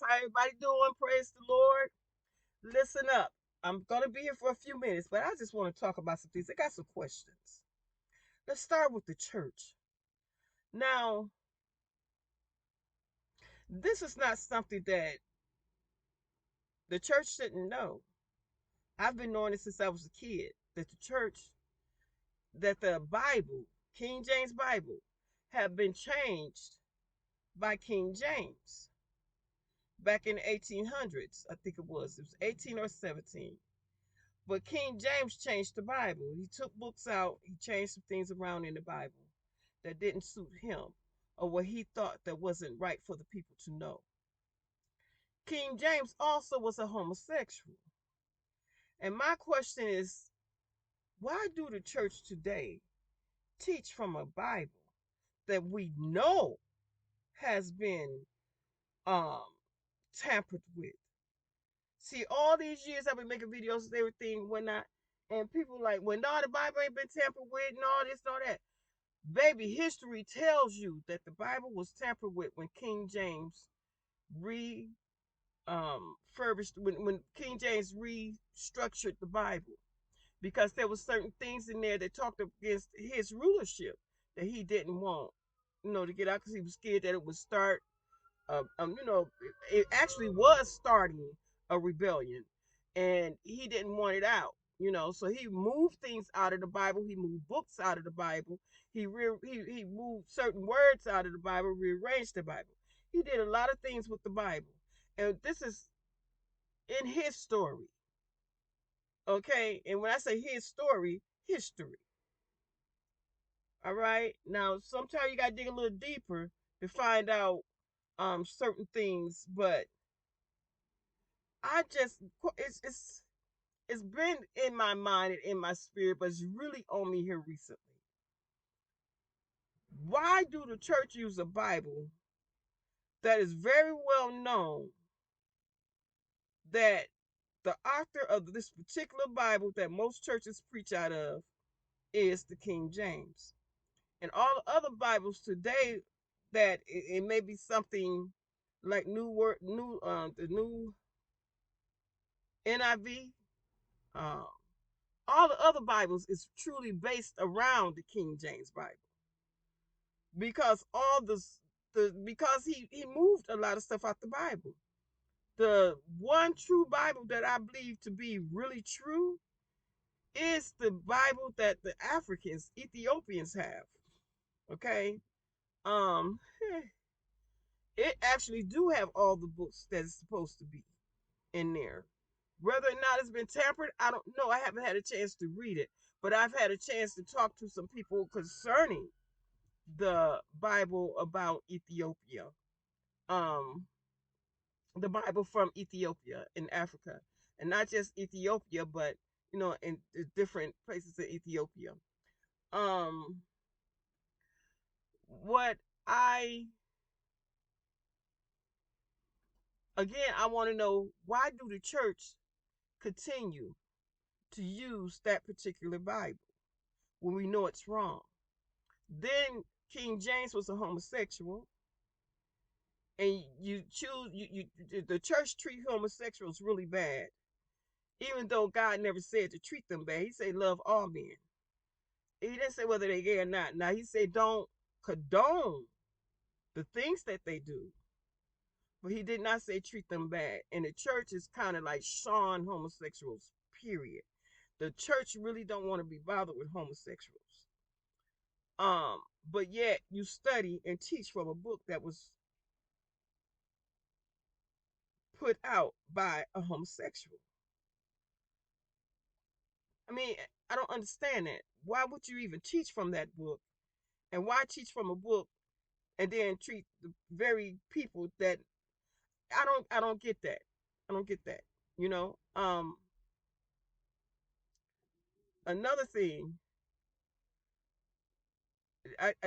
How everybody doing? Praise the Lord. Listen up. I'm gonna be here for a few minutes, but I just want to talk about some things. I got some questions. Let's start with the church. Now, this is not something that the church didn't know. I've been knowing it since I was a kid. That the church, that the Bible, King James Bible, have been changed by King James back in the 1800s. I think it was. It was 18 or 17. But King James changed the Bible. He took books out, he changed some things around in the Bible that didn't suit him or what he thought that wasn't right for the people to know. King James also was a homosexual. And my question is, why do the church today teach from a Bible that we know has been um tampered with? See, all these years I've been making videos and everything, when not, and people like, well, no, the Bible ain't been tampered with and all this and all that. Baby, history tells you that the Bible was tampered with when King James re furbished when King James restructured the Bible, because there was certain things in there that talked against his rulership that he didn't want, to get out, because he was scared that it would start it actually was starting a rebellion, and he didn't want it out. So he moved things out of the Bible. He moved books out of the Bible. He moved certain words out of the Bible, rearranged the Bible. He did a lot of things with the Bible, and this is in his story. Okay, and when I say his story, history. All right. Now, sometimes you gotta dig a little deeper to find out certain things, but I just it's been in my mind and in my spirit, but it's really on me here recently. Why do the church use a Bible that is very well known, that the author of this particular Bible that most churches preach out of is the King James, and all the other Bibles today that it may be something like the new NIV, um, all the other Bibles is truly based around the King James Bible, because all the because he moved a lot of stuff out the Bible. The one true Bible that I believe to be really true is the Bible that the Africans, Ethiopians have. Okay, um, it actually do have all the books that it's supposed to be in there. Whether or not it's been tampered, I don't know. I haven't had a chance to read it, but I've had a chance to talk to some people concerning the Bible about Ethiopia. Um, the Bible from Ethiopia in Africa, and not just Ethiopia, but in the different places in Ethiopia. Um, what I again, I want to know, why do the church continue to use that particular Bible when we know it's wrong? Then King James was a homosexual, and the church treat homosexuals really bad, even though God never said to treat them bad. He said love all men. He didn't say whether they're gay or not. Now he said don't condone the things that they do, but he did not say treat them bad. And the church is kind of like shun homosexuals. Period. The church really don't want to be bothered with homosexuals. But yet you study and teach from a book that was put out by a homosexual. I mean, I don't understand that. Why would you even teach from that book? And why teach from a book and then treat the very people that I don't get that. I don't get that. You know? Another thing,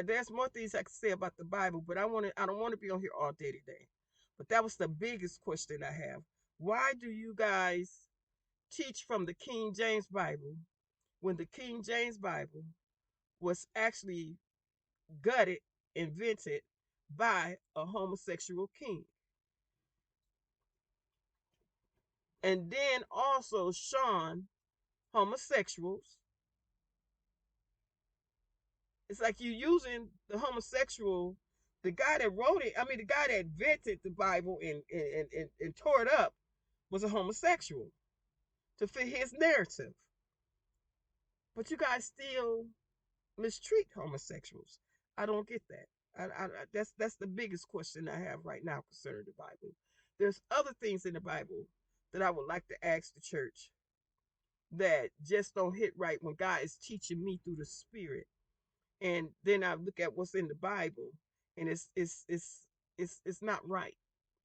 there's more things I can say about the Bible, but I don't want to be on here all day today. But that was the biggest question I have. Why do you guys teach from the King James Bible when the King James Bible was actually gutted, invented by a homosexual king? and then also shun homosexuals. It's like you using the homosexual, the guy that wrote it, I mean, the guy that invented the Bible and tore it up was a homosexual to fit his narrative. But you guys still mistreat homosexuals. I don't get that. That's the biggest question I have right now concerning the Bible. There's other things in the Bible that I would like to ask the church that just don't hit right when God is teaching me through the Spirit. And then I look at what's in the Bible, and it's not right.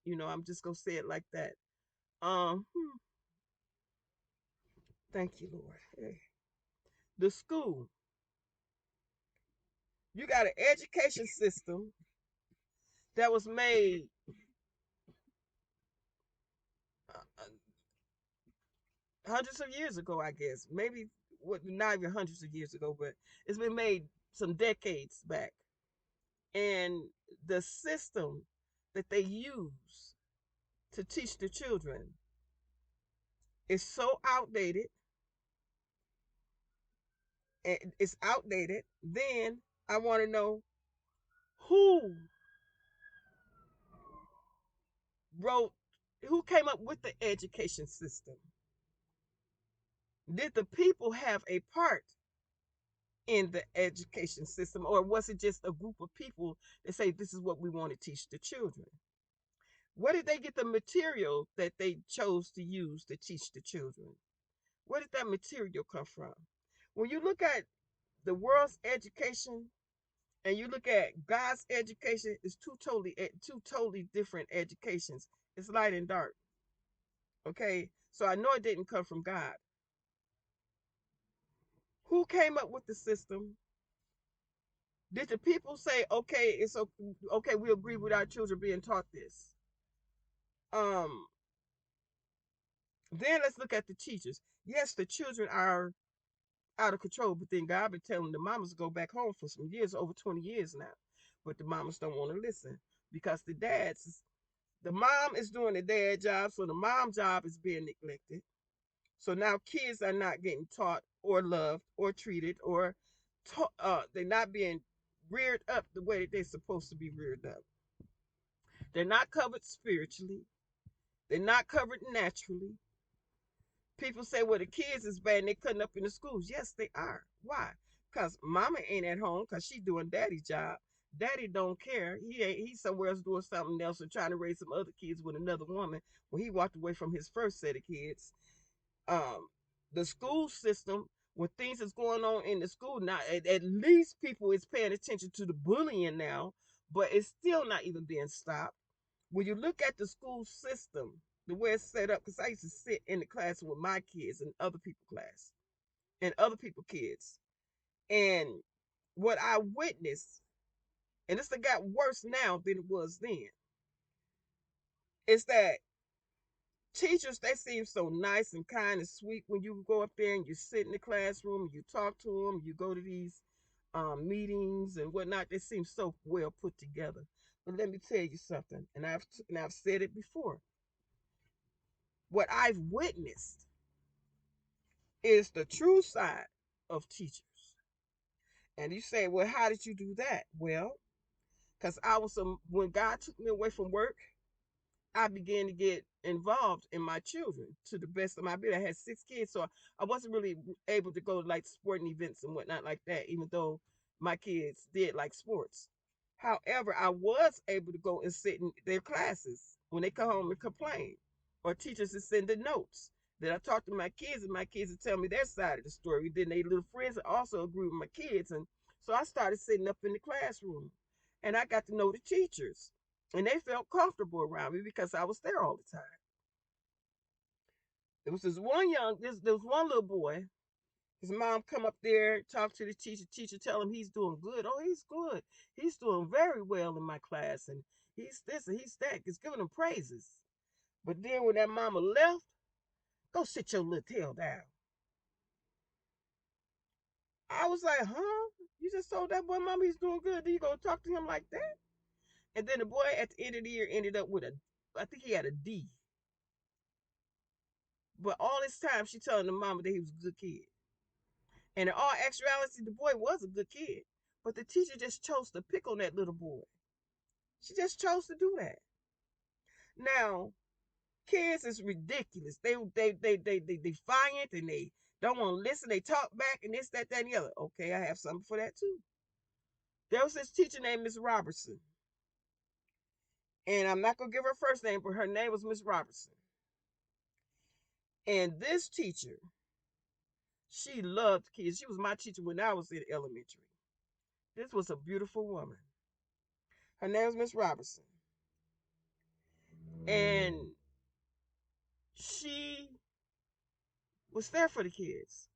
I'm just gonna say it like that. Hmm, thank you, Lord. Hey. The school, you got an education system that was made hundreds of years ago, I guess. Maybe what not even hundreds of years ago, but it's been made some decades back. And the system that they use to teach the children is so outdated. It's outdated. Then I want to know who wrote, who came up with the education system. Did the people have a part in the education system, or was it just a group of people that say this is what we want to teach the children? Where did they get the material that they chose to use to teach the children? Where did that material come from? When you look at the world's education and you look at God's education, it's two totally different educations. It's light and dark. Okay, so I know it didn't come from God. Who came up with the system? Did the people say, okay, it's okay, we agree with our children being taught this? Um, then let's look at the teachers. Yes, the children are out of control, but then God been telling the mamas to go back home for some years, over 20 years now. But the mamas don't want to listen because the mom is doing the dad job, so the mom job is being neglected. So now kids are not getting taught or loved or treated or they're not being reared up the way that they're supposed to be reared up. They're not covered spiritually. They're not covered naturally. People say, well, the kids is bad and they're cutting up in the schools. Yes, they are. Why? Because mama ain't at home because she doing daddy's job. Daddy don't care. He's somewhere else doing something else or trying to raise some other kids with another woman when he walked away from his first set of kids. um the school system, when things is going on in the school now, at least people is paying attention to the bullying now, but it's still not even being stopped. When you look at the school system, the way it's set up, because I used to sit in the class with my kids and other people class and other people kids, and what I witnessed, and it's got worse now than it was then, is that teachers, they seem so nice and kind and sweet when you go up there and you sit in the classroom and you talk to them, you go to these meetings and whatnot. They seem so well put together. But let me tell you something, and I've said it before. What I've witnessed is the true side of teachers. And you say, well, how did you do that? Well, because when God took me away from work, I began to get involved in my children to the best of my ability. I had 6 kids, so I wasn't really able to go to like sporting events and whatnot like that, even though my kids did like sports. However, I was able to go and sit in their classes when they come home and complain, or teachers is sending notes. Then I talk to my kids, and my kids would tell me their side of the story. Then they little friends also agree with my kids, and so I started sitting up in the classroom, and I got to know the teachers, and they felt comfortable around me because I was there all the time. There was one little boy. His mom come up there, talk to the teacher. Teacher tell him he's doing good. Oh, he's good. He's doing very well in my class, and he's this and he's that. It's giving him praises. But then when that mama left, go sit your little tail down. I was like, huh? You just told that boy mama he's doing good. Then you gonna talk to him like that? And then the boy at the end of the year ended up with I think he had a D. But all this time, she telling the mama that he was a good kid. And in all actuality, the boy was a good kid. But the teacher just chose to pick on that little boy. She just chose to do that. Now, kids is ridiculous. They defiant and they don't want to listen. They talk back and this, that, and the other. Okay, I have something for that too. There was this teacher named Miss Robertson. And I'm not gonna give her first name, but her name was Miss Robertson. And this teacher, she loved kids. She was my teacher when I was in elementary. This was a beautiful woman. Her name was Miss Robertson. And she was there for the kids.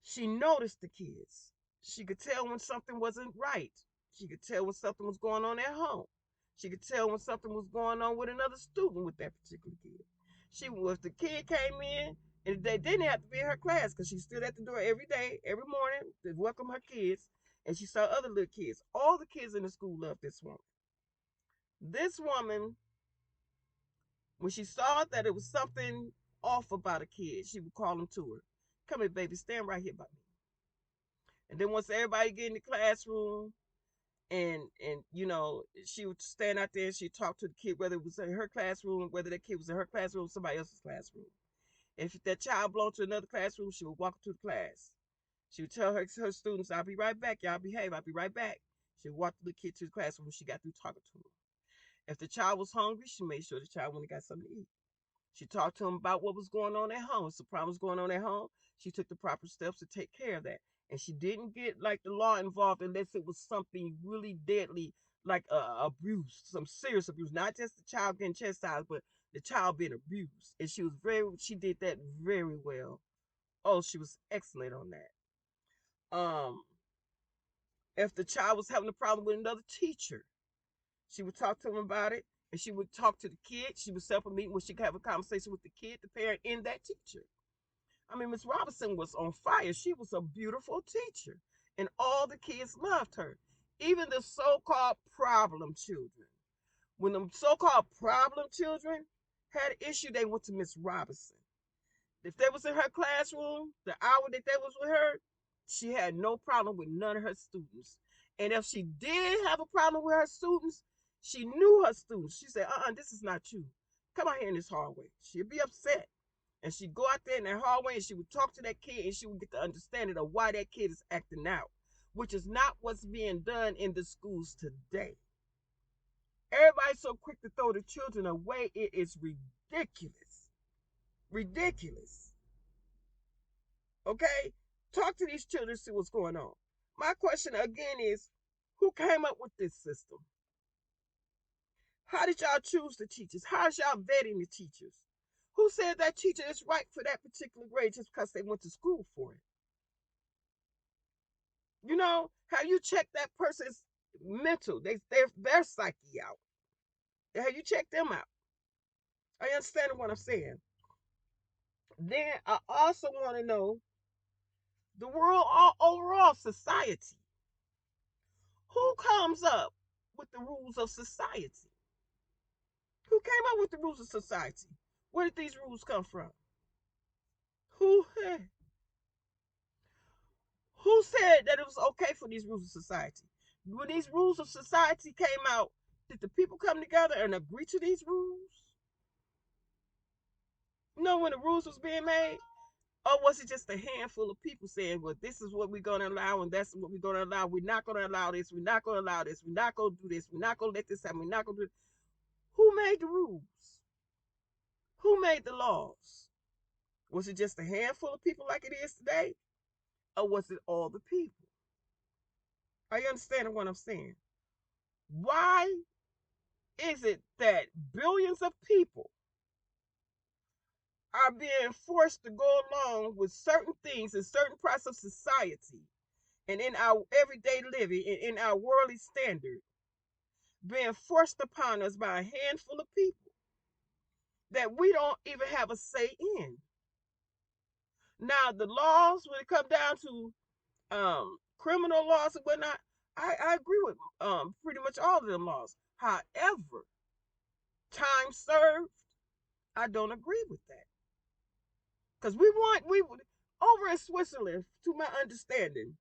She noticed the kids. She could tell when something wasn't right. She could tell when something was going on at home. She could tell when something was going on with another student with that particular kid. If the kid came in, and they didn't have to be in her class because she stood at the door every day, every morning to welcome her kids, and she saw other little kids. All the kids in the school loved this woman. This woman, when she saw that it was something off about a kid, she would call him to her. Come here, baby, stand right here by me. And then once everybody get in the classroom, and she would stand out there and she'd talk to the kid, whether it was in her classroom, whether that kid was in her classroom or somebody else's classroom. If that child belonged to another classroom, she would walk to the class. She would tell her students, I'll be right back. Y'all behave. I'll be right back. She would walk the kid to the classroom when she got through talking to him. If the child was hungry, she made sure the child went and got something to eat. She talked to him about what was going on at home. If some problems going on at home, she took the proper steps to take care of that. And she didn't get like the law involved unless it was something really deadly, like abuse, some serious abuse, not just the child getting chastised, but the child being abused. And she did that very well. Oh, she was excellent on that. If the child was having a problem with another teacher, she would talk to him about it, and she would talk to the kid. She would set up a meeting where she could have a conversation with the kid, the parent, and that teacher. I mean, Miss Robinson was on fire. She was a beautiful teacher, and all the kids loved her, even the so-called problem children. When the so-called problem children had an issue, they went to Miss Robinson. If they was in her classroom, the hour that they was with her, she had no problem with none of her students. And if she did have a problem with her students, she knew her students. She said, this is not you. Come out here in this hallway. She'd be upset. And she'd go out there in that hallway and she would talk to that kid and she would get the understanding of why that kid is acting out, which is not what's being done in the schools today. Everybody's so quick to throw the children away. It is ridiculous. Ridiculous. Okay? Talk to these children, see what's going on. My question again is, who came up with this system? How did y'all choose the teachers? How's y'all vetting the teachers? Who said that teacher is right for that particular grade just because they went to school for it? Have you checked that person's mental, their psyche out? Have you checked them out? Are you understanding what I'm saying? Then I also want to know the world, all overall society. Who comes up with the rules of society? Who came up with the rules of society? Where did these rules come from? Who who said that it was okay for these rules of society? When these rules of society came out, did the people come together and agree to these rules? When the rules was being made? Or was it just a handful of people saying, well, this is what we're going to allow and that's what we're going to allow. We're not going to allow this. We're not going to allow this. We're not going to do this. We're not going to let this happen. We're not going to do it. Who made the rules? Who made the laws? Was it just a handful of people like it is today? Or was it all the people? Are you understanding what I'm saying? Why is it that billions of people are being forced to go along with certain things in certain parts of society and in our everyday living and in our worldly standard being forced upon us by a handful of people that we don't even have a say in? Now, the laws, when it comes down to criminal laws and whatnot, I agree with pretty much all of them laws. However, time served I don't agree with that. Because we over in Switzerland, to my understanding,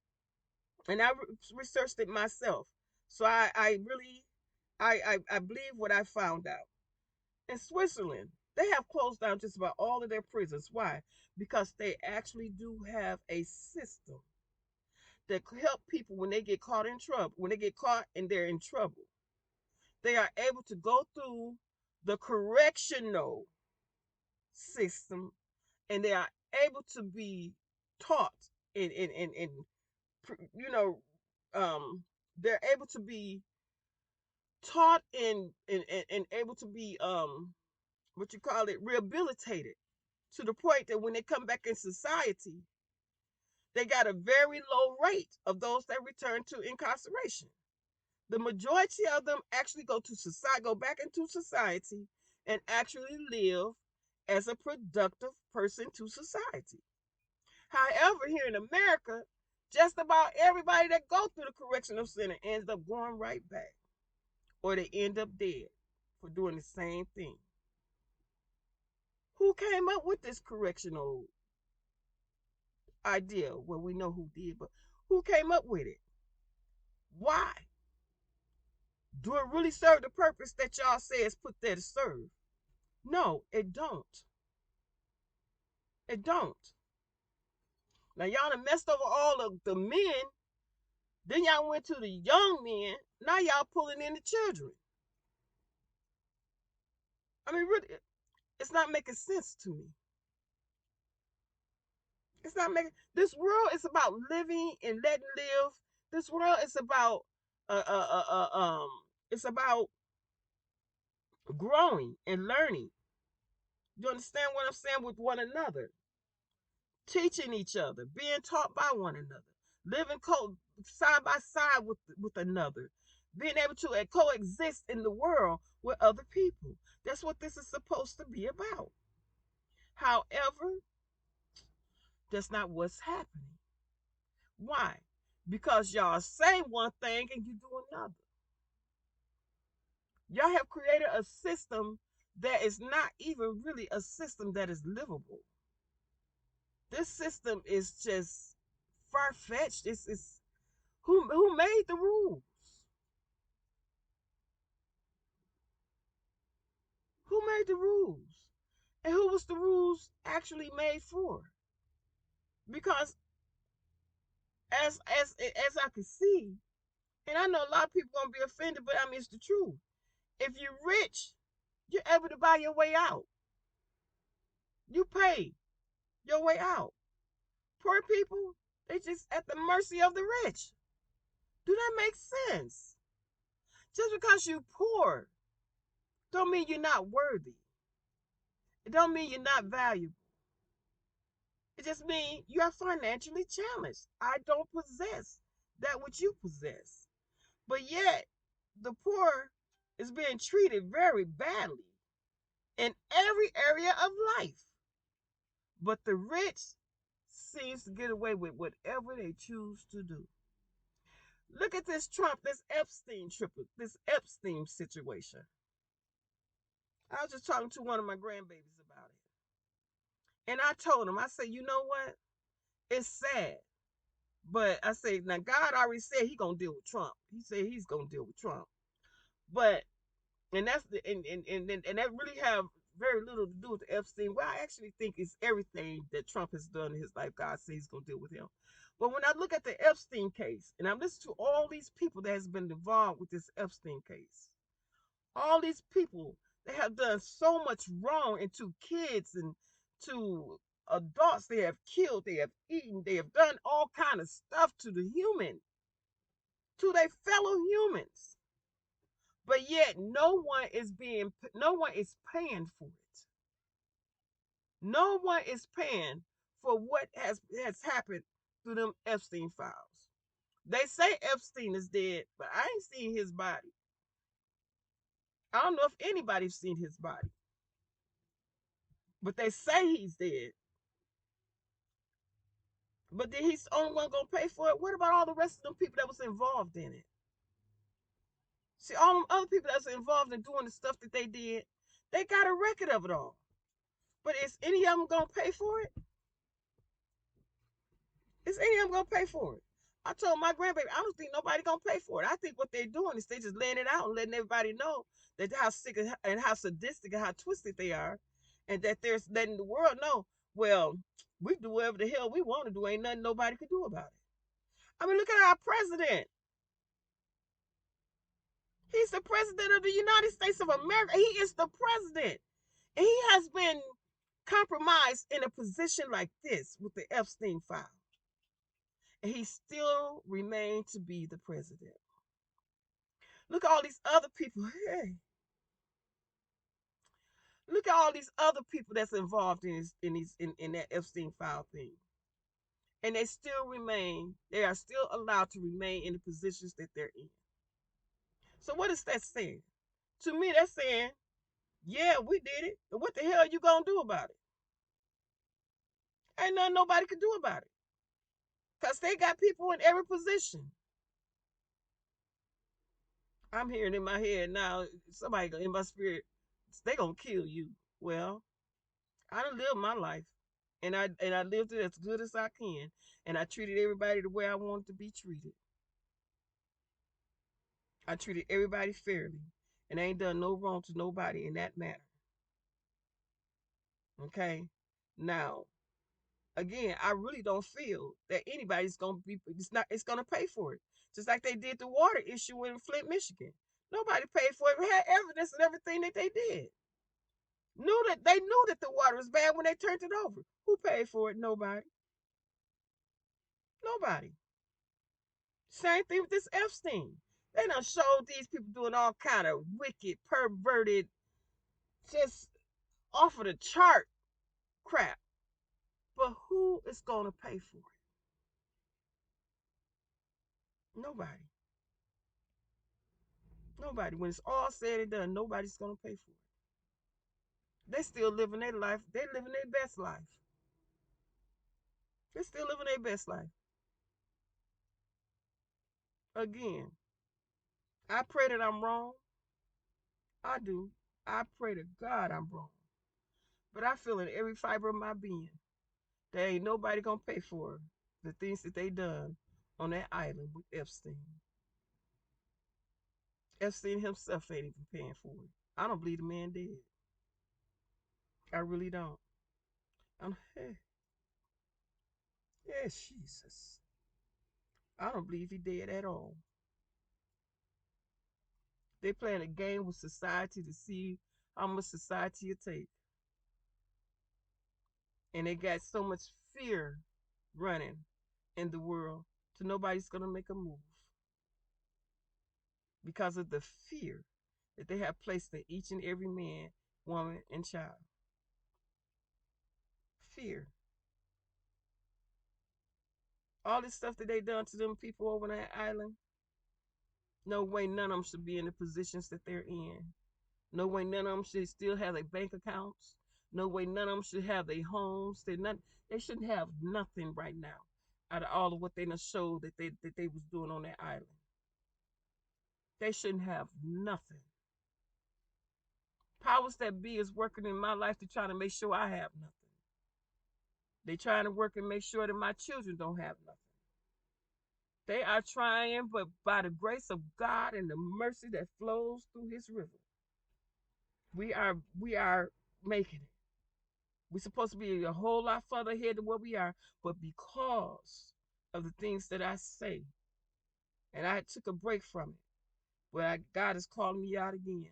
and I researched it myself. So I really, I believe what I found out. In Switzerland, they have closed down just about all of their prisons. Why? Because they actually do have a system that help people when they get caught in trouble. When they get caught and they're in trouble, they are able to go through the correctional system, and they are able to be taught in you know they're able to be taught and able to be what you call it, rehabilitated, to the point that when they come back in society, they got a very low rate of those that return to incarceration. The majority of them actually go to society, go back into society, and actually live as a productive person to society. However, here in America, just about everybody that go through the correctional center ends up going right back, or they end up dead for doing the same thing. Who came up with this correctional idea? Well, we know who did, but who came up with it? Why? Do it really serve the purpose that y'all say it's put there to serve? No, it don't. It don't. Now y'all done messed over all of the men. Then y'all went to the young men. Now y'all pulling in the children. I mean, really, it's not making sense to me. It's not making. This world is about living and letting live. This world is about uh uh uh, uh um. It's about growing and learning. You understand what I'm saying, with one another, teaching each other, being taught by one another, living side by side with another, being able to coexist in the world with other people. That's what this is supposed to be about. However, that's not what's happening. Why? Because y'all say one thing and you do another. Y'all have created a system that is not even really a system that is livable. This system is just far fetched. It's who made the rules? Who made the rules? And who was the rules actually made for? Because as I can see, and I know a lot of people gonna be offended, but I mean it's the truth. If you're rich, you're able to buy your way out. You pay your way out. Poor people, they just at the mercy of the rich. Do that make sense? Just because you're poor, don't mean you're not worthy. It don't mean you're not valuable. It just means you are financially challenged. I don't possess that which you possess. But yet, the poor is being treated very badly in every area of life. But the rich seems to get away with whatever they choose to do. Look at this Trump, this Epstein triple, this Epstein situation. I was just talking to one of my grandbabies about it. And I told him, I said, you know what? It's sad. But I say, now God already said he gonna deal with Trump. He said he's gonna deal with Trump. But and that's the and that really have very little to do with the Epstein. Well, I actually think it's everything that Trump has done in his life. God says he's gonna deal with him. But when I look at the Epstein case, and I'm listening to all these people that has been involved with this Epstein case, all these people that have done so much wrong, and to kids and to adults, they have killed, they have eaten, they have done all kind of stuff to the human, to their fellow humans. But yet no one is paying for it. No one is paying for what has happened through them Epstein files. They say Epstein is dead, but I ain't seen his body. I don't know if anybody's seen his body, but they say he's dead. But then he's the only one gonna pay for it. What about all the rest of them people that was involved in it? See, all them other people that's involved in doing the stuff that they did, they got a record of it all. But is any of them gonna pay for it? Is any of them gonna pay for it? I told my grandbaby, I don't think nobody gonna pay for it. I think what they're doing is they just laying it out and letting everybody know that how sick and how sadistic and how twisted they are, and that they're letting the world know. Well, we do whatever the hell we want to do. Ain't nothing nobody can do about it. I mean, look at our president. He's the president of the United States of America. He is the president. And he has been compromised in a position like this with the Epstein file. And he still remained to be the president. Look at all these other people. Hey, look at all these other people that's involved in that Epstein file thing. And they still remain, they are still allowed to remain in the positions that they're in. So what is that saying? To me, that's saying, yeah, we did it. And what the hell are you gonna do about it? Ain't nothing nobody can do about it. Because they got people in every position. I'm hearing in my head now, somebody in my spirit, they gonna kill you. Well, I done lived my life. And I lived it as good as I can. And I treated everybody the way I wanted to be treated. I treated everybody fairly. And I ain't done no wrong to nobody in that matter. Okay? Now, again, I really don't feel that anybody's gonna be it's gonna pay for it. Just like they did the water issue in Flint, Michigan. Nobody paid for it. We had evidence and everything that they did. Knew that the water was bad when they turned it over. Who paid for it? Nobody. Nobody. Same thing with this Epstein. They done showed these people doing all kind of wicked, perverted, just off of the chart crap. But who is gonna pay for it? Nobody. Nobody. When it's all said and done, nobody's gonna pay for it. They still living their life. They living their best life. They still living their best life. Again, I pray that I'm wrong. I do. I pray to God I'm wrong. But I feel in every fiber of my being there ain't nobody gonna pay for the things that they done on that island with Epstein. Epstein himself ain't even paying for it. I don't believe the man did. I really don't. Hey, yeah, Jesus. I don't believe he did at all. They playing a game with society to see how much society will take. And they got so much fear running in the world to nobody's gonna make a move because of the fear that they have placed in each and every man, woman, and child. Fear. All this stuff that they done to them people over on that island, no way none of them should be in the positions that they're in. No way none of them should still have their bank accounts. No way none of them should have their homes. They shouldn't have nothing right now out of all of what they done showed that they was doing on that island. They shouldn't have nothing. Powers that be is working in my life to try to make sure I have nothing. They trying to work and make sure that my children don't have nothing. They are trying, but by the grace of God and the mercy that flows through his river, we are making it. We're supposed to be a whole lot further ahead than what we are, but because of the things that I say, and I took a break from it, but God is calling me out again.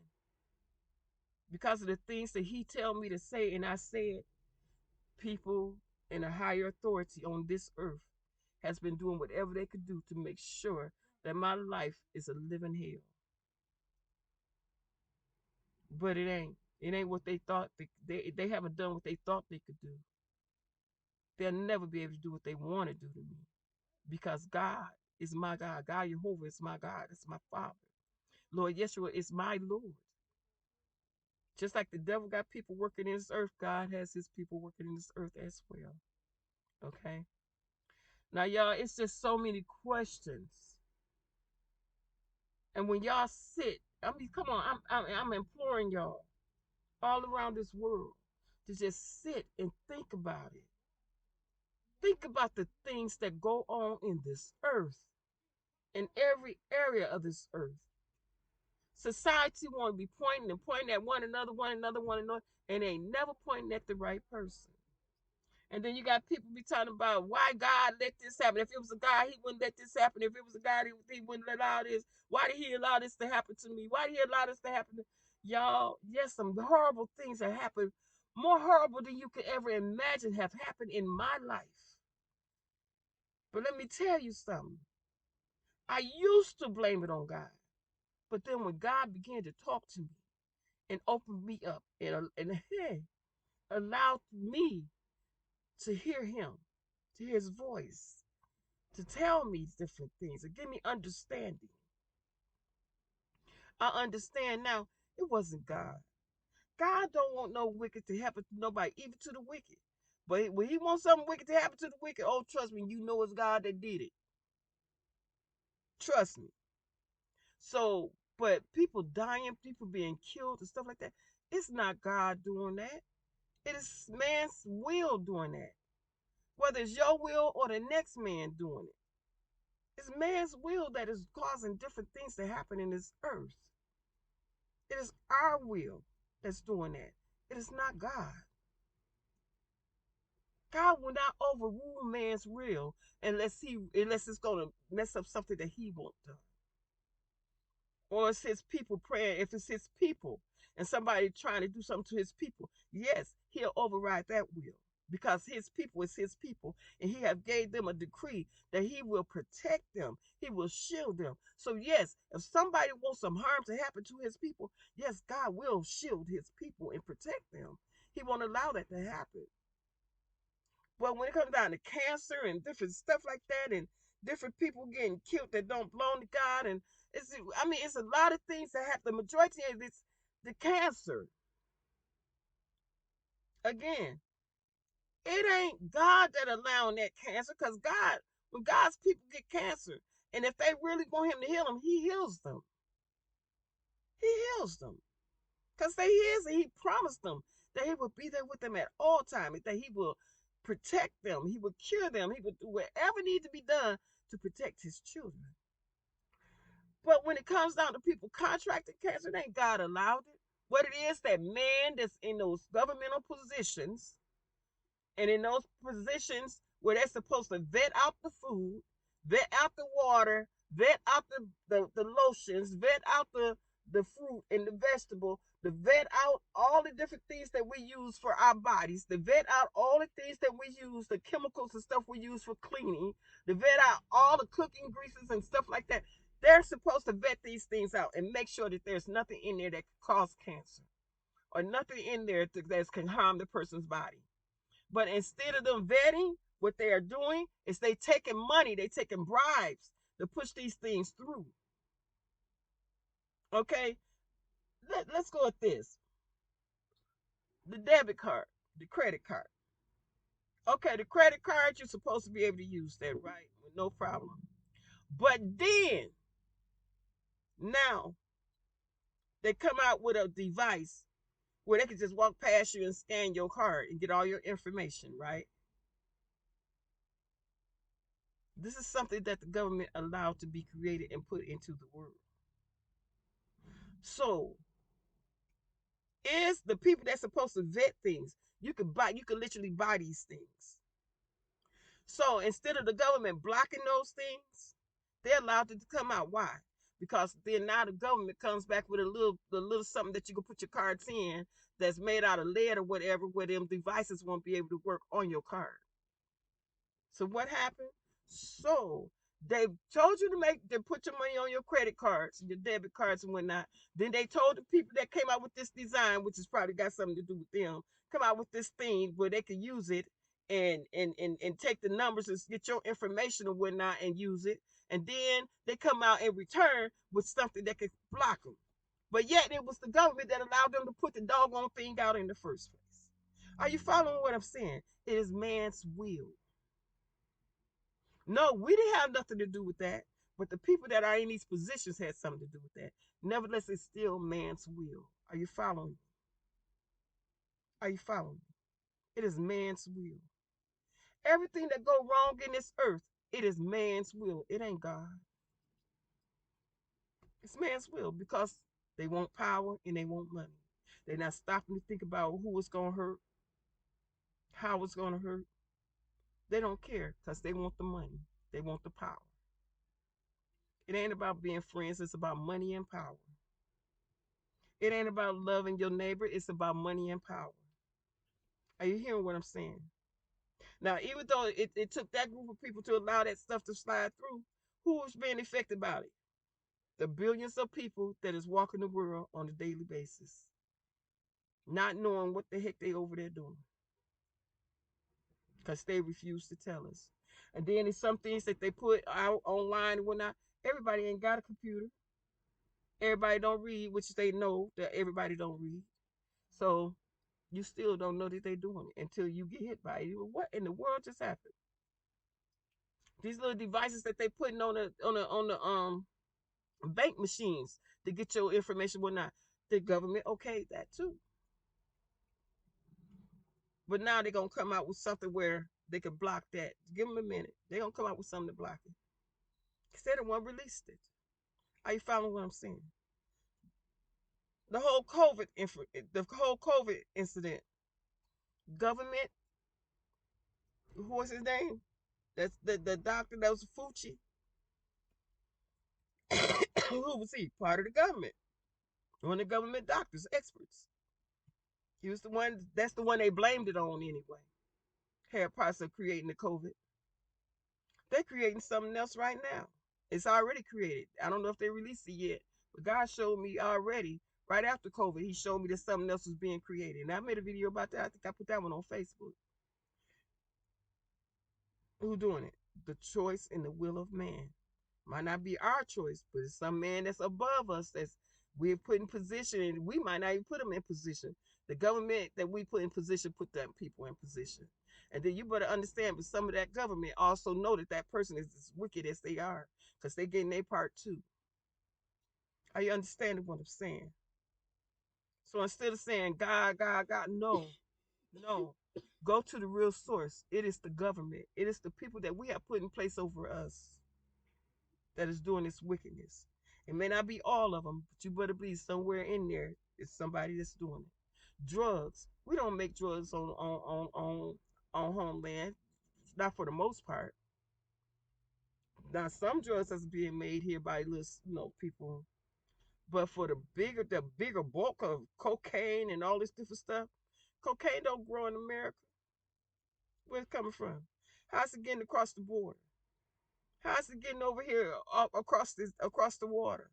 Because of the things that he tell me to say, and I said, people in a higher authority on this earth has been doing whatever they could do to make sure that my life is a living hell. But it ain't. It ain't what they thought. They haven't done what they thought they could do. They'll never be able to do what they want to do to me. Because God is my God. God Jehovah is my God. It's my Father. Lord Yeshua is my Lord. Just like the devil got people working in this earth, God has his people working in this earth as well. Okay? Now, y'all, it's just so many questions. And when y'all sit, I mean, come on, I'm imploring y'all all around this world to just sit and think about it. Think about the things that go on in this earth, in every area of this earth. Society want to be pointing and pointing at one another, and they ain't never pointing at the right person. And then you got people be talking about why God let this happen. If it was a God, he wouldn't let this happen. If it was a God, he wouldn't allow this. Why did he allow this to happen to me? Why did he allow this to happen to y'all? Yes, some horrible things have happened. More horrible than you could ever imagine have happened in my life. But let me tell you something. I used to blame it on God. But then when God began to talk to me and open me up and allowed me to hear him, to hear his voice, to tell me different things and give me understanding. I understand now it wasn't God. God don't want no wicked to happen to nobody, even to the wicked. But when he wants something wicked to happen to the wicked, oh, trust me, you know it's God that did it. Trust me. So, but people dying, people being killed and stuff like that, it's not God doing that. It is man's will doing that. Whether it's your will or the next man doing it. It's man's will that is causing different things to happen in this earth. It is our will that's doing that. It is not God. God will not overrule man's will unless it's gonna mess up something that he won't do. Or it's his people praying. If it's his people and somebody trying to do something to his people, yes, he'll override that will. Because his people is his people, and he have gave them a decree that he will protect them, he will shield them. So yes, if somebody wants some harm to happen to his people, yes, God will shield his people and protect them. He won't allow that to happen. But when it comes down to cancer and different stuff like that, and different people getting killed that don't belong to God, and it's a lot of things that happen. The majority of it's the cancer. Again, it ain't God that allowing that cancer, because God, when God's people get cancer, and if they really want him to heal them, he heals them. He heals them. Because they is, and he promised them that he will be there with them at all times, that he will protect them, he will cure them, he will do whatever needs to be done to protect his children. But when it comes down to people contracting cancer, it ain't God allowed it. What it is, that man that's in those governmental positions, and in those positions where they're supposed to vet out the food, vet out the water, vet out the lotions, vet out the fruit and the vegetable, to vet out all the different things that we use for our bodies, to vet out all the things that we use, the chemicals and stuff we use for cleaning, to vet out all the cooking greases and stuff like that. They're supposed to vet these things out and make sure that there's nothing in there that can cause cancer, or nothing in there that can harm the person's body. But instead of them vetting, what they are doing is they taking money, they taking bribes to push these things through. Okay, let's go with this. The debit card, the credit card. Okay, the credit card, you're supposed to be able to use that, right? With no problem. But then, now, they come out with a device where they can just walk past you and scan your card and get all your information, right? This is something that the government allowed to be created and put into the world. So, is the people that's supposed to vet things, you can literally buy these things. So instead of the government blocking those things, they're allowed it to come out. Why? Because then now the government comes back with a little something that you can put your cards in, that's made out of lead or whatever, where them devices won't be able to work on your card. So what happened? So they told you to put your money on your credit cards, your debit cards and whatnot. Then they told the people that came out with this design, which has probably got something to do with them, come out with this thing where they could use it and take the numbers and get your information and whatnot and use it. And then they come out in return with something that could block them. But yet it was the government that allowed them to put the doggone thing out in the first place. Are you following what I'm saying? It is man's will. No, we didn't have nothing to do with that. But the people that are in these positions had something to do with that. Nevertheless, it's still man's will. Are you following? Are you following? It is man's will. Everything that go wrong in this earth, it is man's will. It ain't God. It's man's will because they want power and they want money. They're not stopping to think about who it's going to hurt, how it's going to hurt. They don't care because they want the money. They want the power. It ain't about being friends. It's about money and power. It ain't about loving your neighbor. It's about money and power. Are you hearing what I'm saying? Now, even though it took that group of people to allow that stuff to slide through, who is being affected by it? The billions of people that is walking the world on a daily basis, not knowing what the heck they over there doing because they refuse to tell us. And then there's some things that they put out online and whatnot. Everybody ain't got a computer. Everybody don't read, which they know that everybody don't read. So you still don't know that they're doing it until you get hit by it. What in the world just happened? These little devices that they putting on the bank machines to get your information, whatnot. The government okayed that too. But now they're gonna come out with something where they can block that. Give them a minute. They're gonna come out with something to block it. Because they're the one released it. Are you following what I'm saying? The whole COVID incident, government, who was his name? That's the doctor that was Fauci. Who was he? Part of the government. One of the government doctors, experts. He was the one, that's the one they blamed it on anyway. Had parts of creating the COVID. They're creating something else right now. It's already created. I don't know if they released it yet, but God showed me already, right after COVID, he showed me that something else was being created. And I made a video about that. I think I put that one on Facebook. Who doing it? The choice and the will of man. Might not be our choice, but it's some man that's above us that's we're put in position, and we might not even put them in position. The government that we put in position put them people in position. And then you better understand, but some of that government also know that that person is as wicked as they are because they getting their part too. Are you understanding what I'm saying? So instead of saying God, God, God, no, no. Go to the real source. It is the government. It is the people that we have put in place over us that is doing this wickedness. It may not be all of them, but you better believe somewhere in there is somebody that's doing it. Drugs. We don't make drugs on homeland, not for the most part. Now some drugs is being made here by little people, but for the bigger bulk of cocaine and all this different stuff, cocaine don't grow in America. Where's it coming from? How's it getting across the border? How's it getting over here across the water?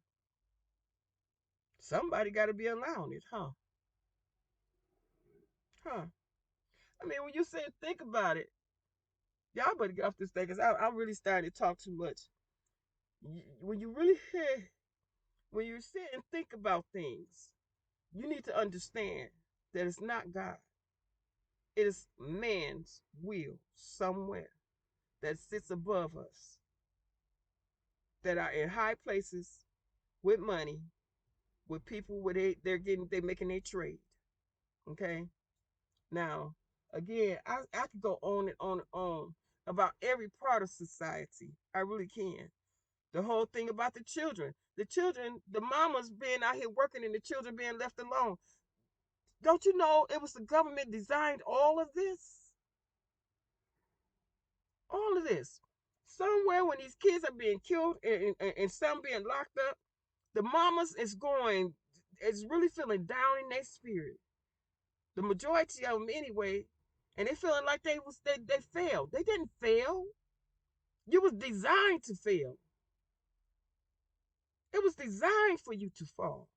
Somebody got to be allowing it, huh? Huh? I mean, when you sit and think about it, y'all better get off this thing because I'm really starting to talk too much. When you really when you sit and think about things, you need to understand that it's not God. It is man's will somewhere that sits above us, that are in high places with money, with people where they're making their trade. Okay. Now, again, I could go on and on and on about every part of society. I really can. The whole thing about the children. The mamas being out here working and the children being left alone. Don't you know it was the government designed all of this? All of this. Somewhere when these kids are being killed and some being locked up, the mamas is really feeling down in their spirit. The majority of them anyway, and they feeling like they failed. They didn't fail. You was designed to fail. It was designed for you to fall.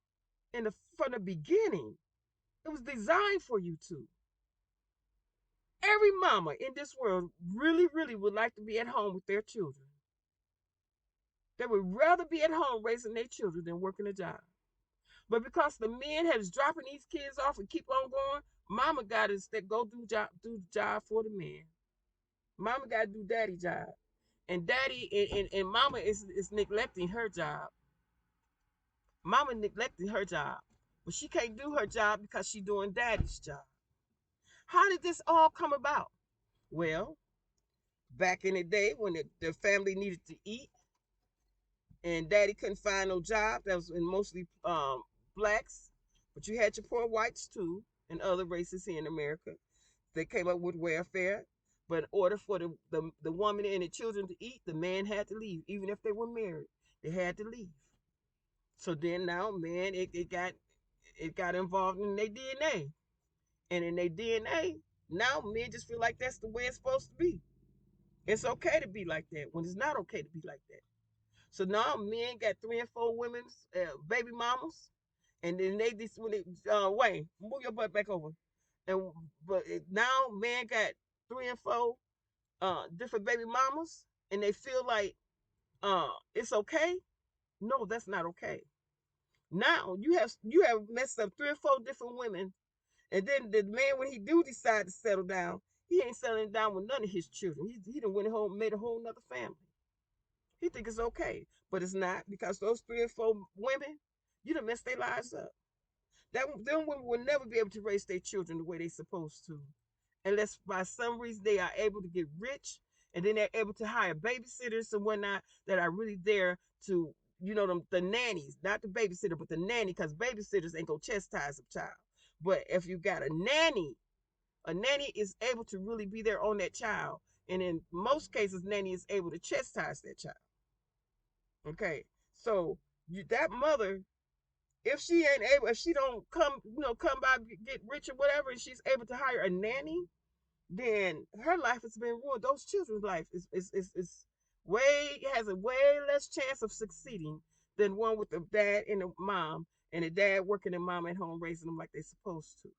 From the beginning, it was designed for you to. Every mama in this world really, really would like to be at home with their children. They would rather be at home raising their children than working a job. But because the men has dropping these kids off and keep on going, mama got to go do the job for the man. Mama got to do daddy job. And daddy and mama is neglecting her job. Mama neglecting her job. But she can't do her job because she's doing daddy's job. How did this all come about? Well, back in the day when the family needed to eat and daddy couldn't find no job, that was in mostly blacks, but you had your poor whites too and other races here in America. They came up with welfare. But in order for the woman and the children to eat, the man had to leave. Even if they were married, they had to leave. So then now, man, it got involved in their DNA. And in their DNA, now men just feel like that's the way it's supposed to be. It's okay to be like that when it's not okay to be like that. So now men got 3 and 4 women's baby mamas, and then they just when they Wayne, move your butt back over. And now men got 3 and 4 different baby mamas, and they feel like it's okay. No, that's not okay. Now you have messed up 3 or 4 different women, and then the man, when he do decide to settle down, he ain't settling down with none of his children. He done went home, made a whole nother family. He think it's okay, but it's not, because those 3 or 4 women, you done messed their lives up. Them women will never be able to raise their children the way they supposed to, unless by some reason they are able to get rich, and then they're able to hire babysitters and whatnot that are really there to, the nannies, not the babysitter, but the nanny, because babysitters ain't gonna chastise a child. But if you got a nanny is able to really be there on that child, and in most cases, nanny is able to chastise that child. Okay, so that mother, if she ain't able, if she don't come by, get rich or whatever, and she's able to hire a nanny, then her life has been ruined. Those children's life is way has a way less chance of succeeding than one with the dad and the mom, and the dad working and mom at home raising them like they're supposed to.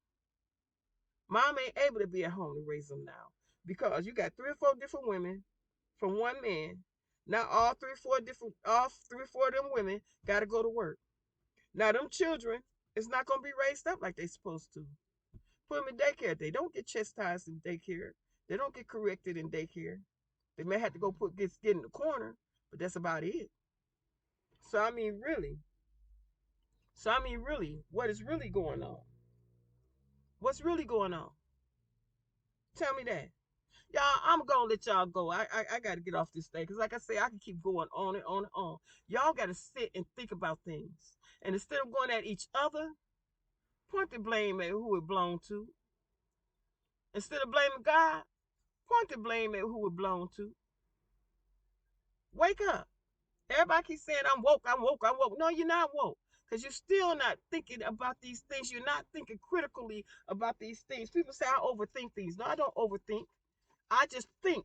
Mom ain't able to be at home to raise them now, because you got 3 or 4 different women from one man. Now all three or four of them women got to go to work. Now them children is not gonna be raised up like they supposed to. Put them in daycare. They don't get chastised in daycare. They don't get corrected in daycare. They may have to go get in the corner, but that's about it. So I mean, really. So I mean, really, what is really going on? What's really going on? Tell me that. Y'all, I'm gonna let y'all go. I gotta get off this thing, because like I say, I can keep going on and on and on. Y'all gotta sit and think about things, and instead of going at each other, point the blame at who it belonged to. Instead of blaming God, point the blame at who it belonged to. Wake up. Everybody keeps saying, I'm woke, I'm woke, I'm woke. No, you're not woke, because you're still not thinking about these things. You're not thinking critically about these things. People say I overthink things. No, I don't overthink. I just think,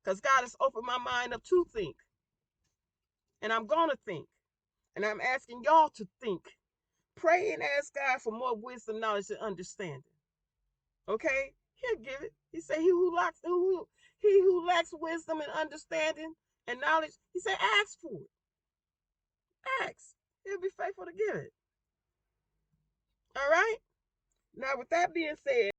because God has opened my mind up to think. And I'm going to think. And I'm asking y'all to think. Pray and ask God for more wisdom, knowledge, and understanding. Okay? He'll give it. He said, he who lacks wisdom and understanding and knowledge, he said, ask for it. Ask. He'll be faithful to give it. All right? Now, with that being said,